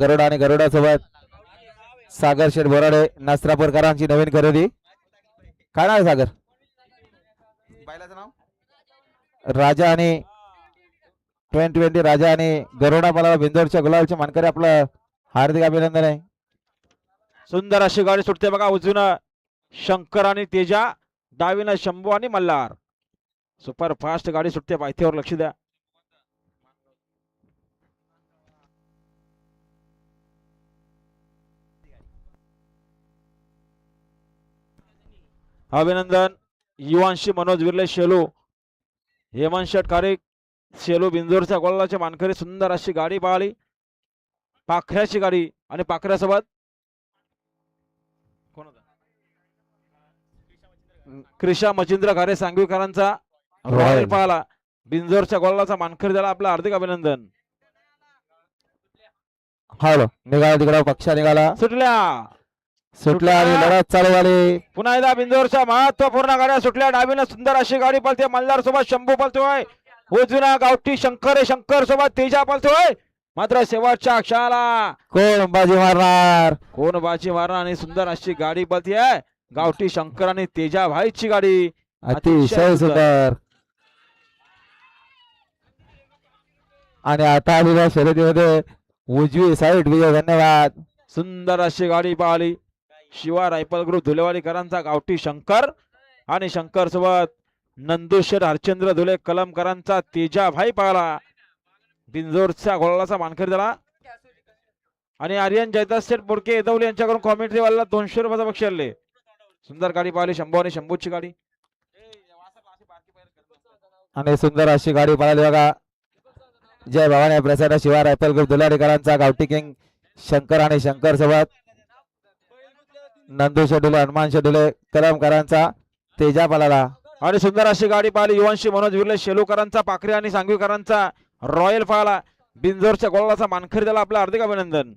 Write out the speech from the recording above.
गरुडा आणि गरुडा सोबत सागर शेठ बोराडे नसरापूरकरांची नवीन खरेदी. काय नाव आहे सागर? बैलाचं नाव राजा आणि 2020 राजा आणि गरुडा मला बिंदोरच्या गुलाबचे मानकरी आपलं हार्दिक अभिनंदन आहे. सुंदर अशी गाडी सुटते बघा. उजवीनं शंकर आणि तेजा, डावीनं शंभू आणि मल्हार. सुपर फास्ट गाडी सुटते. पायथ्यावर लक्ष द्या. अभिनंदन युवांशी मनोज विर्ले शेलू, हेमंत शेठ कारिक शेलू बिंदूरच्या गोलाचे मानकरी. सुंदर अशी गाडी पाहिली. पाखऱ्याची गाडी आणि पाखऱ्यासोबत कोण होता? क्रिशा मचिंद्र घारे सांगवीकरांचा रॉयल पाहला. बिंजोरच्या गोलाचा मानकरी त्याला आपलं हार्दिक अभिनंदन. हॅलो निघाला तिकडं पक्षा निघाला सुटल्या आणि लढत चालू झाली. पुन्हा एकदा बिंदोरच्या महत्वपूर्ण गाड्या सुटल्या. डावीनं सुंदर अशी गाडी पळते. मल्हार सोबत शंभू पळतोय. उजवीनं गावठी शंकर आहे. शंकर सोबत तेजा पळतोय. मात्र शेवटच्या क्षणाला कोण बाजी मारणार? कोण बाजी मारणार आणि सुंदर अशी गाडी पळते. गावठी शंकर आणि तेजा भाईची गाडी. अतिशय सुंदर. आणि आता आलेल्या शर्यतीमध्ये उजवी साईड विजय. धन्यवाद. सुंदर अशी गाडी पाहिली. शिवा रायफल ग्रुप धुलेवाडीकरांचा गावठी शंकर आणि शंकर सोबत नंदुशेठ हरचंद्र धुले कलमकरांचा तेजा भाई पाहला. बिंजोरच्या घोळाचा मानकरी झाला. आणि आर्यन जयदास शेठ बोडके येदवले यांच्याकडून कॉमेंट्री वाला 200 रुपयाचा बक्षीस आणले. सुंदर गाडी पाहिली. शंभू आणि शंभूची गाडी आणि सुंदर अशी गाडी पळाली बघा. जय भवानी प्रसाद शिवा रायफल ग्रुप धुलाडीकरांचा गावठी किंग शंकर आणि शंकर सोबत नंदू शेडुले हनुमान शेडुले कलमकरांचा तेजा पळाला. आणि सुंदर अशी गाडी पाहिली. युवांशी मनोज विर्ले शेलूकरांचा पाखरे आणि सांगवीकरांचा रॉयल पाहला. बिंजोरच्या गोलाचा मानकरी त्याला आपलं हार्दिक अभिनंदन.